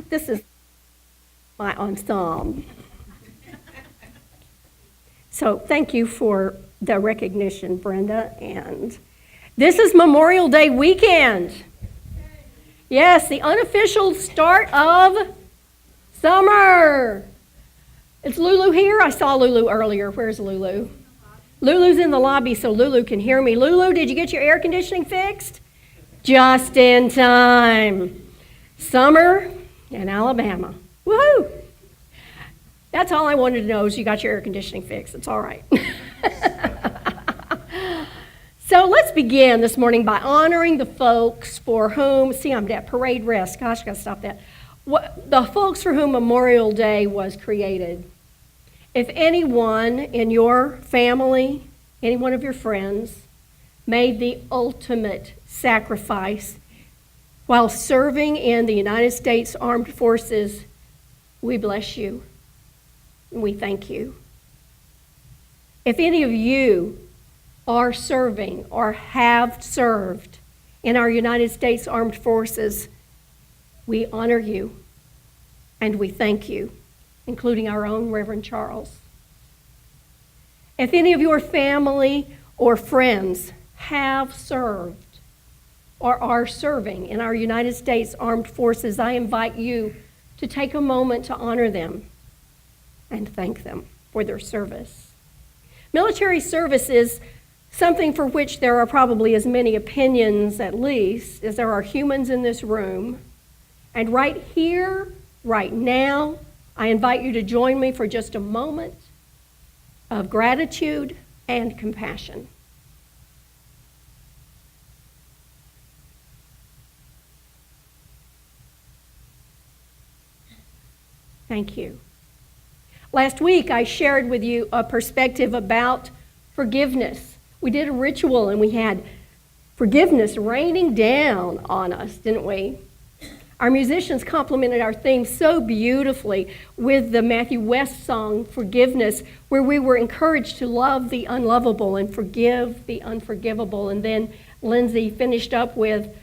This is my ensemble. So thank you for the recognition, Brenda. And this is Memorial Day weekend. Yes, the unofficial start of summer. Is Lulu here? I saw Lulu earlier. Where's Lulu? Lulu's in the lobby so Lulu can hear me. Lulu, did you get your air conditioning fixed? Just in time. Summer in Alabama. Woohoo! That's all I wanted to know is you got your air conditioning fixed. It's all right. So let's begin this morning by honoring the folks for whom, I'm at parade rest. Gosh, I got to stop that. The folks for whom Memorial Day was created. If anyone in your family, any one of your friends, made the ultimate sacrifice while serving in the United States Armed Forces, we bless you and we thank you. If any of you are serving or have served in our United States Armed Forces, we honor you and we thank you, including our own Reverend Charles. If any of your family or friends have served or are serving in our United States Armed Forces, I invite you to take a moment to honor them and thank them for their service. Military service is something for which there are probably as many opinions, at least, as there are humans in this room. And right here, right now, I invite you to join me for just a moment of gratitude and compassion. Thank you. Last week, I shared with you a perspective about forgiveness. We did a ritual and we had forgiveness raining down on us, didn't we? Our musicians complemented our theme so beautifully with the Matthew West song, Forgiveness, where we were encouraged to love the unlovable and forgive the unforgivable. And then Lindsay finished up with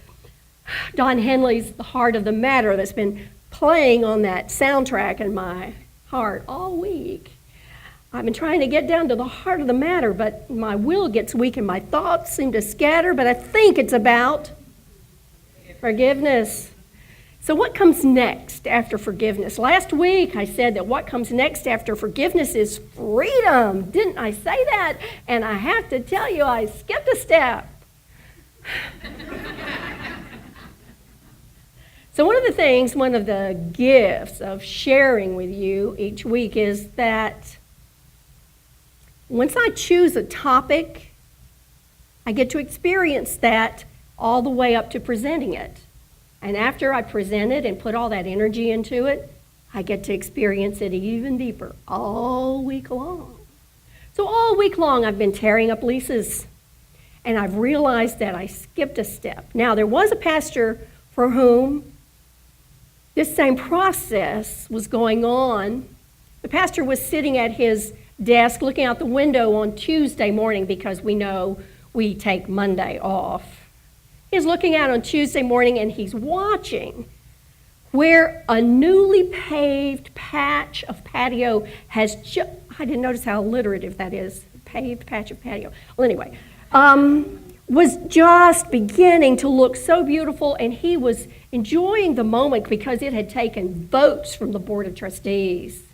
Don Henley's The Heart of the Matter that's been playing on that soundtrack in my heart all week. I've been trying to get down to the heart of the matter, but my will gets weak and my thoughts seem to scatter, but I think it's about forgiveness. So what comes next after forgiveness? Last week I said that what comes next after forgiveness is freedom. Didn't I say that? And I have to tell you, I skipped a step. So one of the gifts of sharing with you each week is that once I choose a topic, I get to experience that all the way up to presenting it. And after I present it and put all that energy into it, I get to experience it even deeper all week long. So all week long I've been tearing up leases, and I've realized that I skipped a step. Now, there was a pastor for whom this same process was going on. The pastor was sitting at his desk looking out the window on Tuesday morning because we know we take Monday off. He's looking out on Tuesday morning and he's watching where a newly paved patch of patio has I didn't notice how alliterative that is, paved patch of patio. Well, anyway, was just beginning to look so beautiful, and he was enjoying the moment because it had taken votes from the Board of Trustees,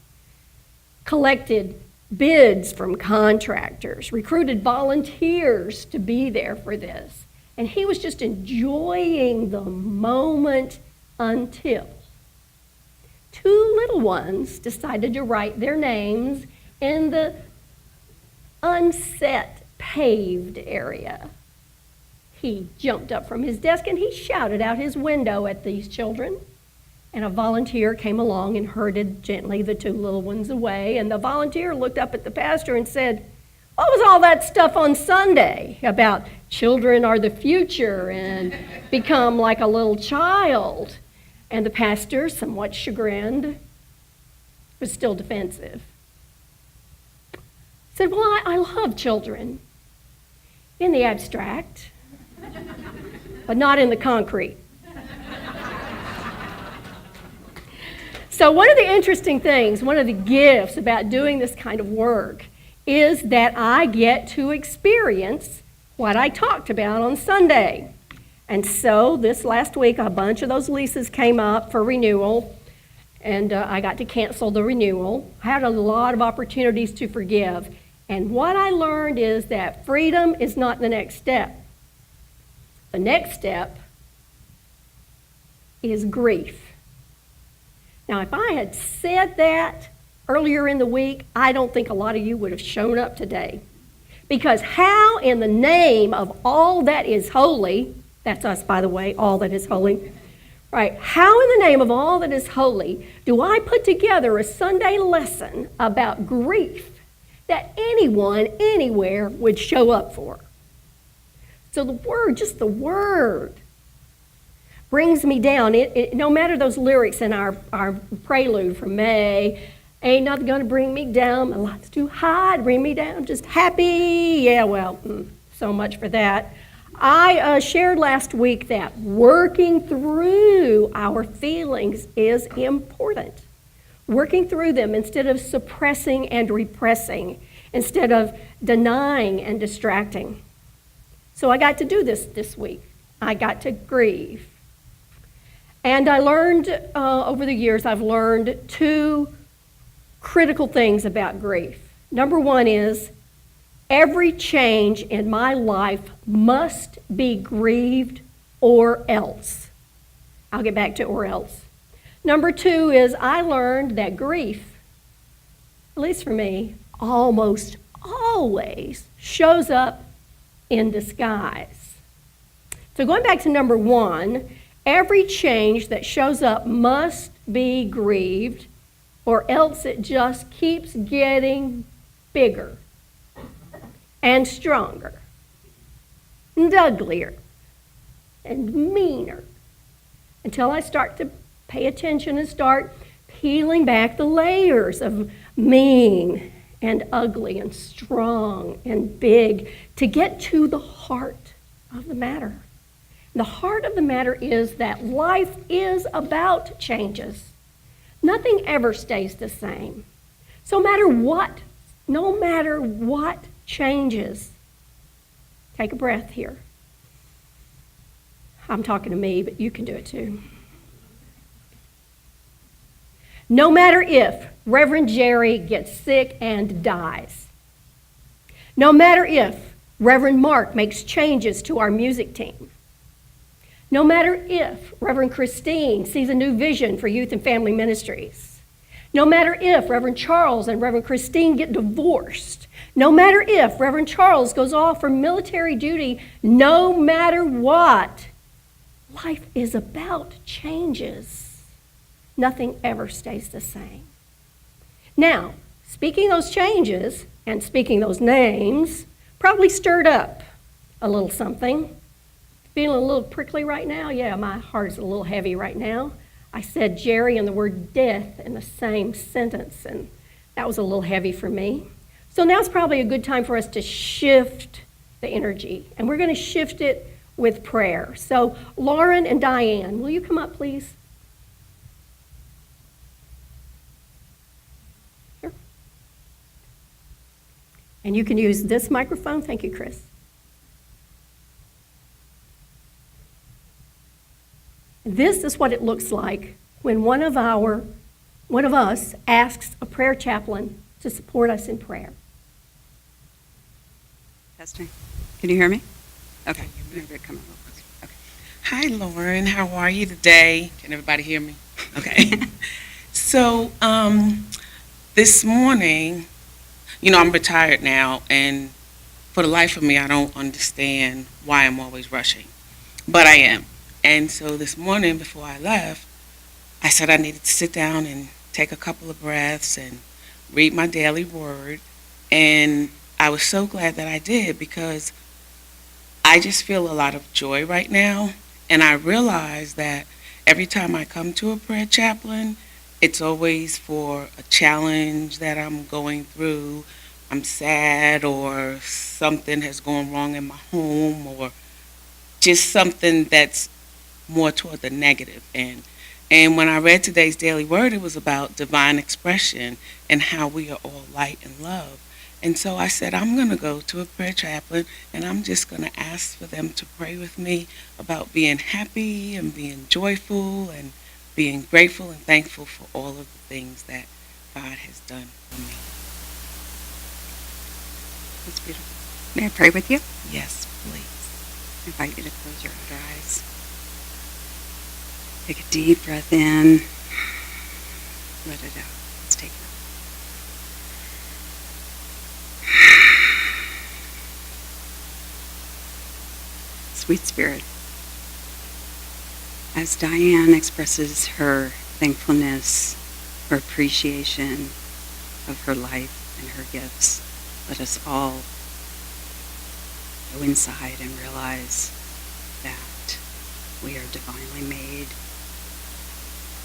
collected bids from contractors, recruited volunteers to be there for this. And he was just enjoying the moment until two little ones decided to write their names in the unset paved area. He jumped up from his desk and he shouted out his window at these children. And a volunteer came along and herded gently the two little ones away. And the volunteer looked up at the pastor and said, "What was all that stuff on Sunday about children are the future and become like a little child?" And the pastor, somewhat chagrined, was still defensive, said, "Well, I love children in the abstract, but not in the concrete." So one of the interesting things, one of the gifts about doing this kind of work is that I get to experience what I talked about on Sunday. And so this last week, a bunch of those leases came up for renewal, and I got to cancel the renewal. I had a lot of opportunities to forgive. And what I learned is that freedom is not the next step. The next step is grief. Now, if I had said that earlier in the week, I don't think a lot of you would have shown up today. Because how in the name of all that is holy, that's us, by the way, all that is holy, right? How in the name of all that is holy do I put together a Sunday lesson about grief that anyone, anywhere would show up for? So the word, just the word, brings me down. No matter those lyrics in our prelude from May, ain't nothing gonna bring me down, my life's too high to bring me down, just happy. Yeah, well, so much for that. I shared last week that working through our feelings is important. Working through them instead of suppressing and repressing, instead of denying and distracting. So I got to do this week. I got to grieve. And I learned, over the years, I've learned two critical things about grief. Number one is, every change in my life must be grieved or else. I'll get back to or else. Number two is, I learned that grief, at least for me, almost always shows up in disguise. So going back to number one, every change that shows up must be grieved, or else it just keeps getting bigger and stronger and uglier and meaner until I start to pay attention and start peeling back the layers of mean and ugly and strong and big to get to the heart of the matter. The heart of the matter is that life is about changes. Nothing ever stays the same. So no matter what changes, take a breath here. I'm talking to me, but you can do it too. No matter if Reverend Jerry gets sick and dies. No matter if Reverend Mark makes changes to our music team. No matter if Reverend Christine sees a new vision for youth and family ministries. No matter if Reverend Charles and Reverend Christine get divorced. No matter if Reverend Charles goes off for military duty. No matter what, life is about changes. Nothing ever stays the same. Now, speaking those changes and speaking those names probably stirred up a little something. Feeling a little prickly right now? Yeah, my heart is a little heavy right now. I said Jerry and the word death in the same sentence, and that was a little heavy for me. So now's probably a good time for us to shift the energy, and we're going to shift it with prayer. So Lauren and Diane, will you come up, please? Here. And you can use this microphone. Thank you, Chris. This is what it looks like when one of us asks a prayer chaplain to support us in prayer. Testing. Can you hear me? Okay. Maybe come up. Okay. Hi, Lauren. How are you today? Can everybody hear me? Okay. So, this morning, I'm retired now, and for the life of me, I don't understand why I'm always rushing, but I am. And so this morning, before I left, I said I needed to sit down and take a couple of breaths and read my daily word. And I was so glad that I did, because I just feel a lot of joy right now. And I realize that every time I come to a prayer chaplain, it's always for a challenge that I'm going through. I'm sad, or something has gone wrong in my home, or just something that's more toward the negative. And And when I read today's daily word, it was about divine expression and how we are all light and love. And so I said, I'm going to go to a prayer chaplain, and I'm just going to ask for them to pray with me about being happy and being joyful and being grateful and thankful for all of the things that God has done for me. That's beautiful. May I pray with you? Yes, please. I invite you to close your outer eyes. Take a deep breath in. Let it out. Let's take it out. Sweet Spirit, as Diane expresses her thankfulness, her appreciation of her life and her gifts, let us all go inside and realize that we are divinely made.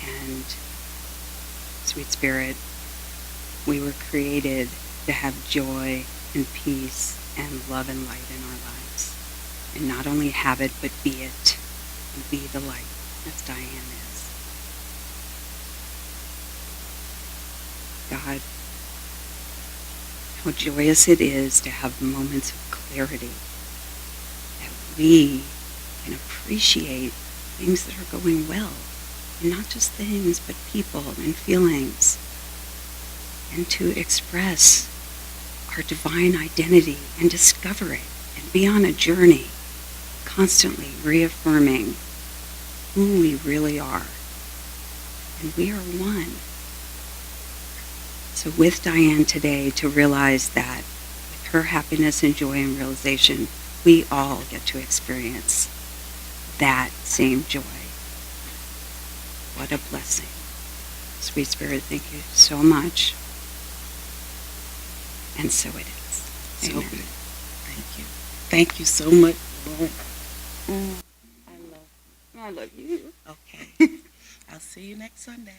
And, Sweet Spirit, we were created to have joy and peace and love and light in our lives. And not only have it, but be it. And be the light, as Diane is. God, how joyous it is to have moments of clarity, that we can appreciate things that are going well, and not just things, but people and feelings, and to express our divine identity and discover it, and be on a journey, constantly reaffirming who we really are. And we are one. So with Diane today, to realize that with her happiness and joy and realization, we all get to experience that same joy. What a blessing. Sweet Spirit, thank you so much. And so it is. So Amen. good. Thank you. Thank you so much, Lord. I love you. Okay. I'll see you next Sunday.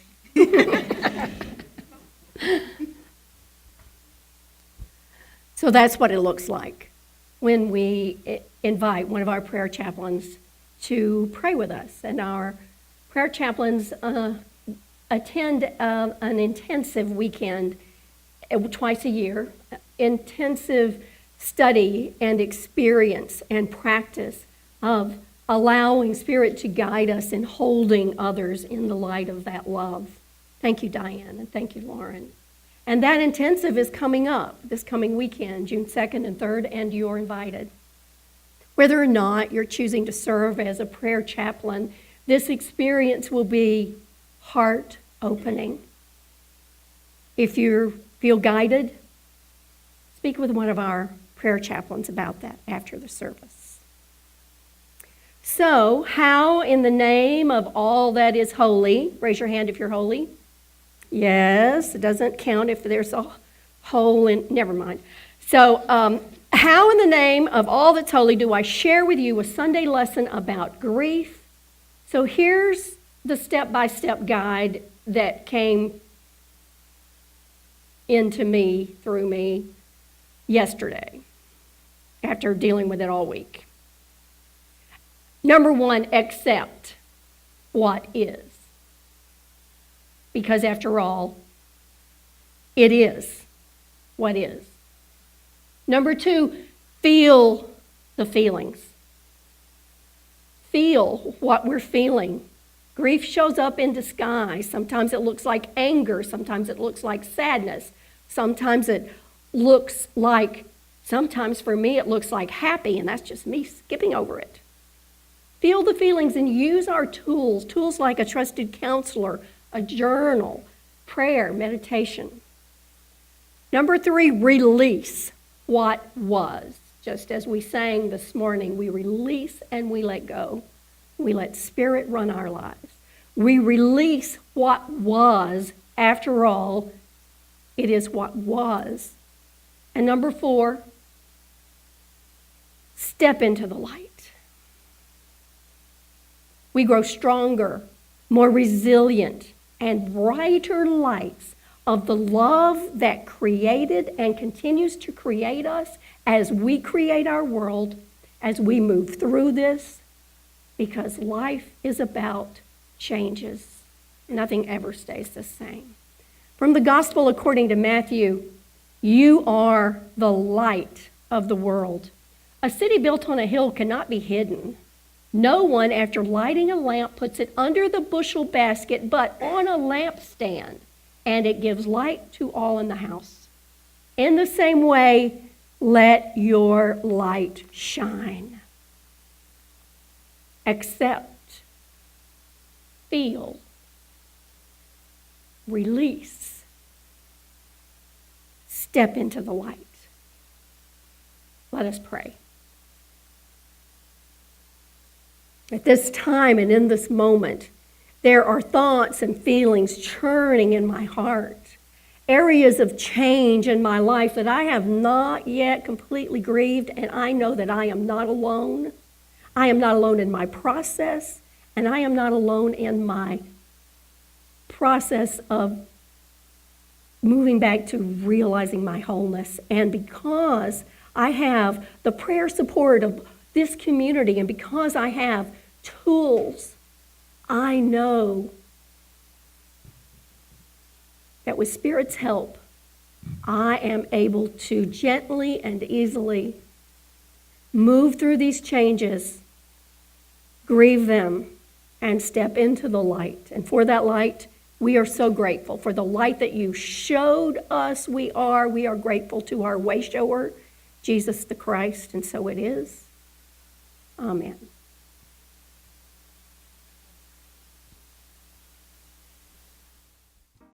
So that's what it looks like when we invite one of our prayer chaplains to pray with us. And our prayer chaplains attend an intensive weekend twice a year, intensive study and experience and practice of allowing Spirit to guide us in holding others in the light of that love. Thank you, Diane, and thank you, Lauren. And that intensive is coming up this coming weekend, June 2nd and 3rd, and you're invited. Whether or not you're choosing to serve as a prayer chaplain, this experience will be heart-opening. If you feel guided, speak with one of our prayer chaplains about that after the service. So, how in the name of all that is holy, raise your hand if you're holy. Yes, it doesn't count if there's a hole in, never mind. So, how in the name of all that's holy do I share with you a Sunday lesson about grief? So here's the step-by-step guide that came into me, through me, yesterday, after dealing with it all week. Number one, accept what is. Because after all, it is what is. Number two, feel the feelings. Feel what we're feeling. Grief shows up in disguise. Sometimes it looks like anger. Sometimes it looks like sadness. Sometimes it looks like, sometimes for me it looks like happy, and that's just me skipping over it. Feel the feelings and use our tools like a trusted counselor, a journal, prayer, meditation. Number three, release what was. Just as we sang this morning, we release and we let go. We let Spirit run our lives. We release what was. After all, it is what was. And number four, step into the light. We grow stronger, more resilient, and brighter lights of the love that created and continues to create us as we create our world, as we move through this, because life is about changes. Nothing ever stays the same. From the Gospel according to Matthew, you are the light of the world. A city built on a hill cannot be hidden. No one, after lighting a lamp, puts it under the bushel basket, but on a lampstand, and it gives light to all in the house. In the same way, let your light shine. Accept, feel, release, step into the light. Let us pray. At this time and in this moment, there are thoughts and feelings churning in my heart, areas of change in my life that I have not yet completely grieved, and I know that I am not alone. I am not alone in my process, and I am not alone in my process of moving back to realizing my wholeness. And because I have the prayer support of this community, and because I have tools, I know that with Spirit's help, I am able to gently and easily move through these changes, grieve them, and step into the light. And for that light, we are so grateful. For the light that you showed us, we are grateful to our way shower, Jesus the Christ, and so it is. Amen.